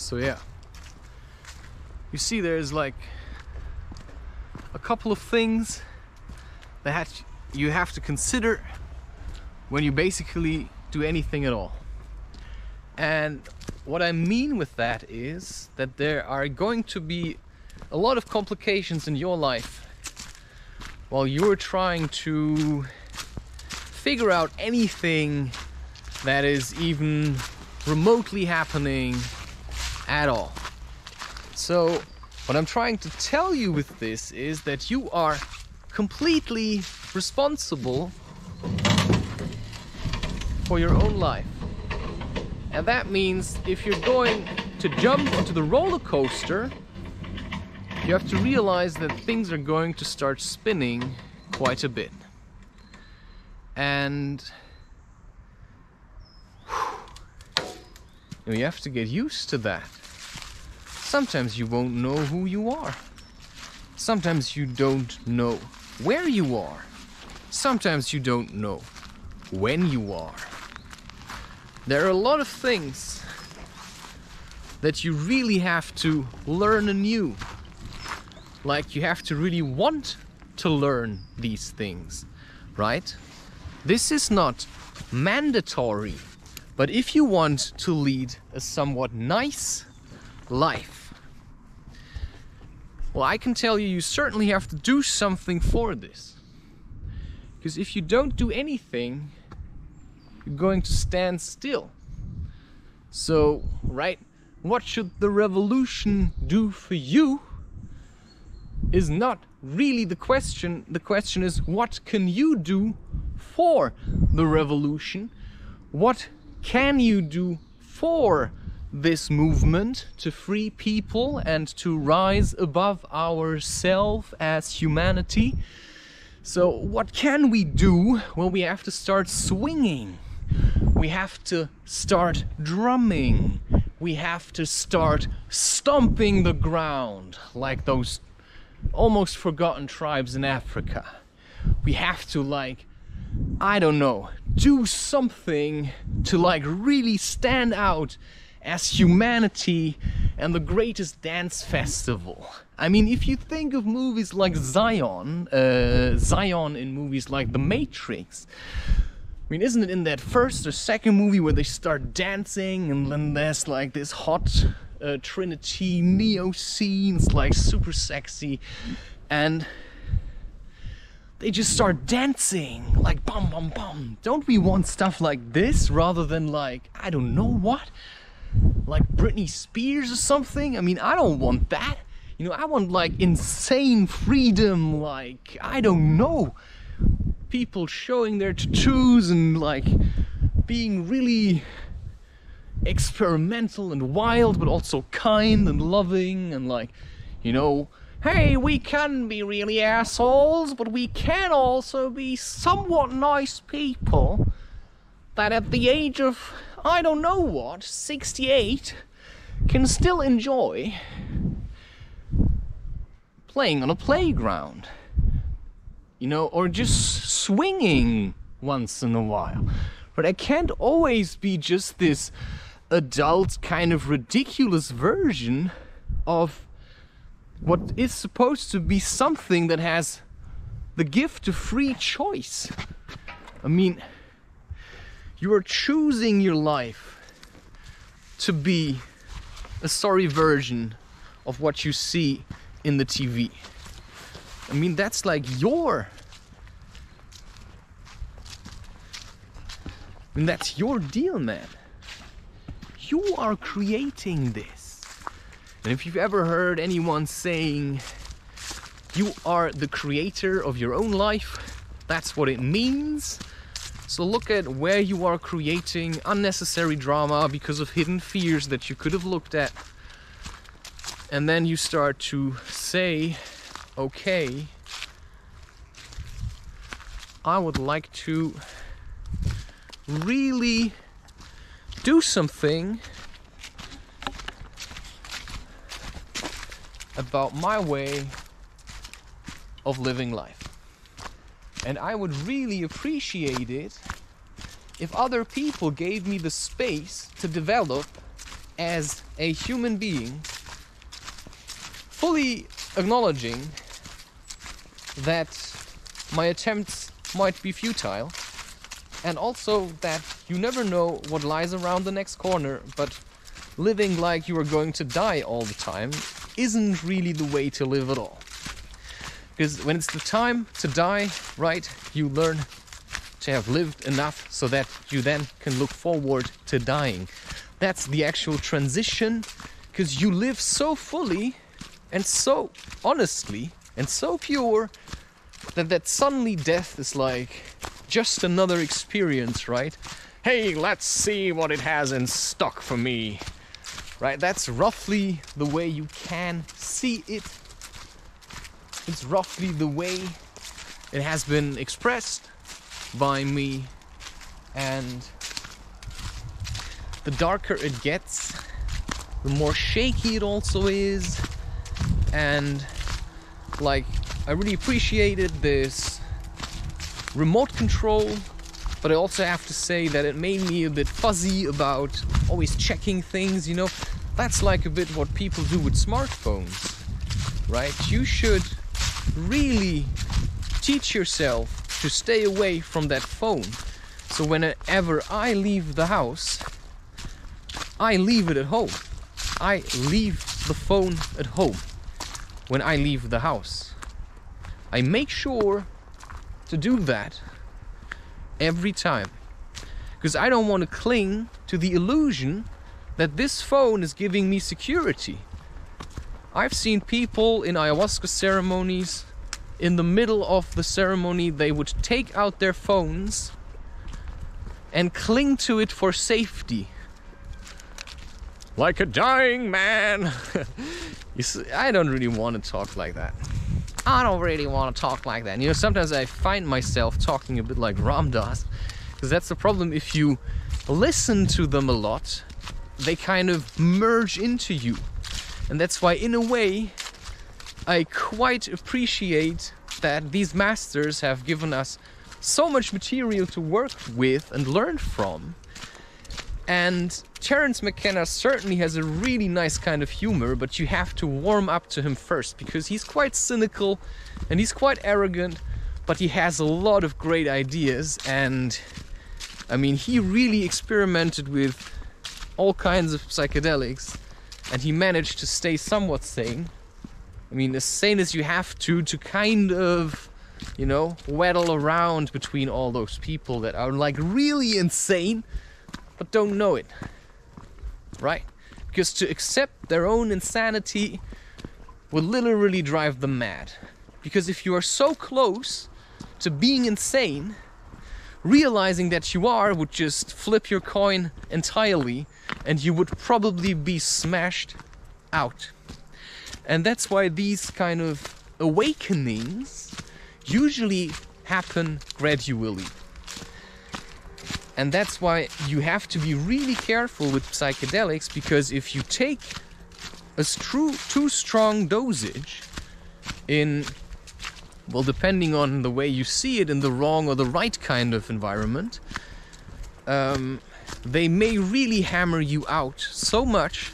So yeah, you see there's like a couple of things that you have to consider when you basically do anything at all. And what I mean with that is that there are going to be a lot of complications in your life while you're trying to figure out anything that is even remotely happening at all. So what I'm trying to tell you with this is that you are completely responsible for your own life. And that means if you're going to jump onto the roller coaster, you have to realize that things are going to start spinning quite a bit. And you have to get used to that. Sometimes you won't know who you are. Sometimes you don't know where you are. Sometimes you don't know when you are. There are a lot of things that you really have to learn anew. Like, you have to really want to learn these things, right? This is not mandatory, but if you want to lead a somewhat nice life, well, I can tell you, you certainly have to do something for this. Because if you don't do anything, you're going to stand still. So, right, what should the revolution do for you is not really the question. The question is, what can you do for the revolution? What can you do for this movement to free people and to rise above ourselves as humanity? So what can we do? Well, we have to start swinging. We have to start drumming. We have to start stomping the ground like those almost forgotten tribes in Africa. We have to, like, I don't know, do something to like really stand out as humanity and the greatest dance festival. I mean, if you think of movies like Zion in movies like The Matrix, I mean, isn't it in that first or second movie where they start dancing and then there's like this hot Trinity Neo scene, it's like super sexy, and they just start dancing like bum bum bum. Don't we want stuff like this rather than like, I don't know what, like Britney Spears or something? I mean, I don't want that. You know, I want like insane freedom, like, I don't know, people showing their tattoos and like being really experimental and wild, but also kind and loving, and like, you know, hey, we can be really assholes, but we can also be somewhat nice people that at the age of, I don't know what, 68, can still enjoy playing on a playground, you know, or just swinging once in a while. But I can't always be just this adult kind of ridiculous version of what is supposed to be something that has the gift of free choice. I mean, you are choosing your life to be a sorry version of what you see in the TV. I mean, that's like that's your deal, man. You are creating this. And if you've ever heard anyone saying you are the creator of your own life, that's what it means. So look at where you are creating unnecessary drama because of hidden fears that you could have looked at. And then you start to say, okay, I would like to really do something about my way of living life. And I would really appreciate it if other people gave me the space to develop as a human being, fully acknowledging that my attempts might be futile, and also that you never know what lies around the next corner, but living like you are going to die all the time isn't really the way to live at all. Because when it's the time to die, right, you learn to have lived enough so that you then can look forward to dying. That's the actual transition, because you live so fully and so honestly and so pure that suddenly death is like just another experience, right? Hey, let's see what it has in stock for me. Right? That's roughly the way you can see it. It's roughly the way it has been expressed by me. And the darker it gets, the more shaky it also is. And like, I really appreciated this remote control, but I also have to say that it made me a bit fuzzy about always checking things, you know. That's like a bit what people do with smartphones, right? You should really teach yourself to stay away from that phone. So whenever I leave the house, I leave it at home. I leave the phone at home when I leave the house. I make sure to do that every time, because I don't want to cling to the illusion that this phone is giving me security. I've seen people in ayahuasca ceremonies, in the middle of the ceremony, they would take out their phones and cling to it for safety. Like a dying man. You see, I don't really want to talk like that. I don't really want to talk like that. You know, sometimes I find myself talking a bit like Ram Dass, because that's the problem. If you listen to them a lot, they kind of merge into you. And that's why, in a way, I quite appreciate that these masters have given us so much material to work with and learn from. And Terence McKenna certainly has a really nice kind of humor, but you have to warm up to him first, because he's quite cynical and he's quite arrogant, but he has a lot of great ideas. And I mean, he really experimented with all kinds of psychedelics, and he managed to stay somewhat sane. I mean, as sane as you have to kind of, you know, waddle around between all those people that are like really insane but don't know it, right? Because to accept their own insanity will literally drive them mad. Because if you are so close to being insane, realizing that you are would just flip your coin entirely, and you would probably be smashed out. And that's why these kind of awakenings usually happen gradually. And that's why you have to be really careful with psychedelics, because if you take a too strong dosage in, well, depending on the way you see it, in the wrong or the right kind of environment, they may really hammer you out so much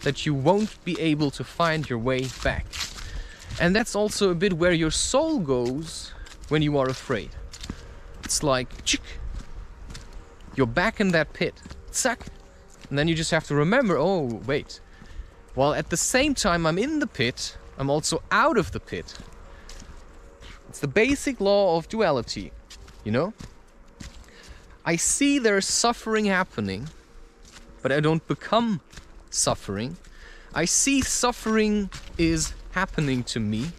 that you won't be able to find your way back. And that's also a bit where your soul goes when you are afraid. It's like, chick, you're back in that pit, suck, and then you just have to remember, oh, wait, while at the same time I'm in the pit, I'm also out of the pit. It's the basic law of duality, you know? I see there's suffering happening, but I don't become suffering. I see suffering is happening to me,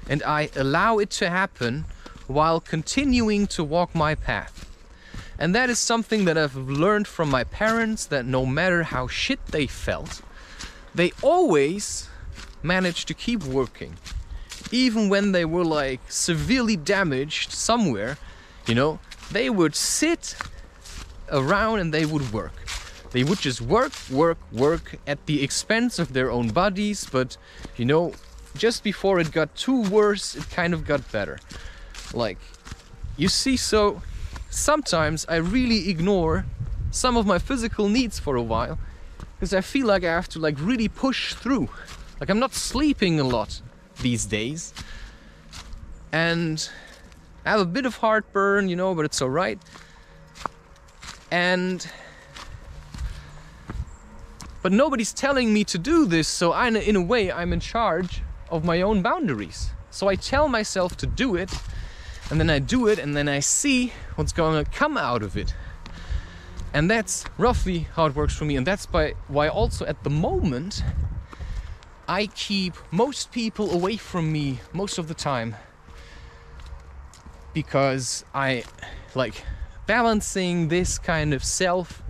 and I allow it to happen while continuing to walk my path. And that is something that I've learned from my parents, that no matter how shit they felt, they always managed to keep working. Even when they were like severely damaged somewhere, you know, they would sit around and they would work. They would just work at the expense of their own bodies, but, you know, just before it got too worse, it kind of got better. Like, you see, so sometimes I really ignore some of my physical needs for a while, because I feel like I have to like really push through. Like I'm not sleeping a lot these days, and I have a bit of heartburn, you know, but it's alright. But nobody's telling me to do this, so in a way I'm in charge of my own boundaries. So I tell myself to do it, and then I do it, and then I see what's going to come out of it. And that's roughly how it works for me, and that's why also at the moment I keep most people away from me most of the time, because I like balancing this kind of self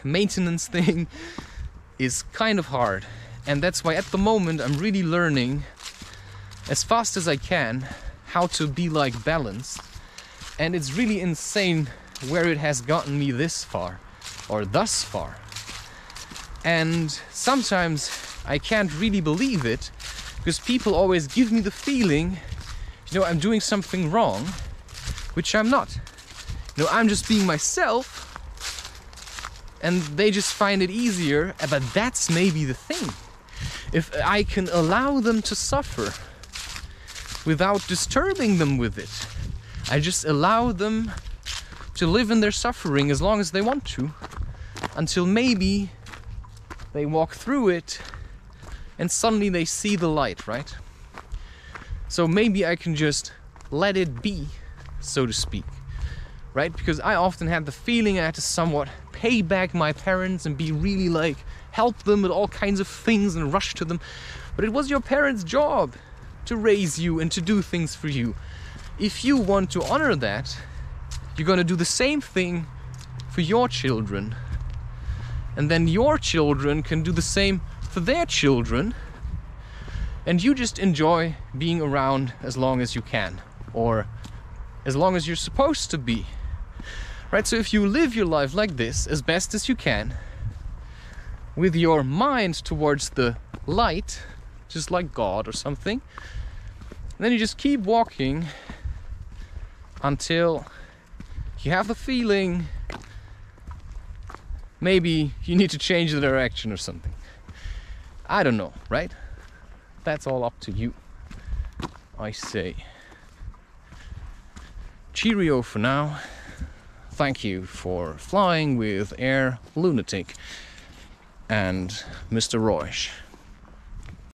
maintenance thing is kind of hard. And that's why at the moment I'm really learning as fast as I can how to be like balanced. And it's really insane where it has gotten me this far, or thus far. And sometimes I can't really believe it, because people always give me the feeling, you know, I'm doing something wrong, which I'm not. You know, I'm just being myself, and they just find it easier. But that's maybe the thing. If I can allow them to suffer without disturbing them with it, I just allow them to live in their suffering as long as they want to, until maybe they walk through it and suddenly they see the light, right? So maybe I can just let it be, so to speak, right? Because I often had the feeling I had to somewhat pay back my parents and be really like, help them with all kinds of things and rush to them. But it was your parents' job to raise you and to do things for you. If you want to honor that, you're gonna do the same thing for your children. And then your children can do the same for their children. And you just enjoy being around as long as you can, or as long as you're supposed to be. Right? So if you live your life like this as best as you can, with your mind towards the light, just like God or something, then you just keep walking until you have the feeling maybe you need to change the direction or something. I don't know, right? That's all up to you, I say. Cheerio for now. Thank you for flying with Air Lunatic and Mr. Reusch.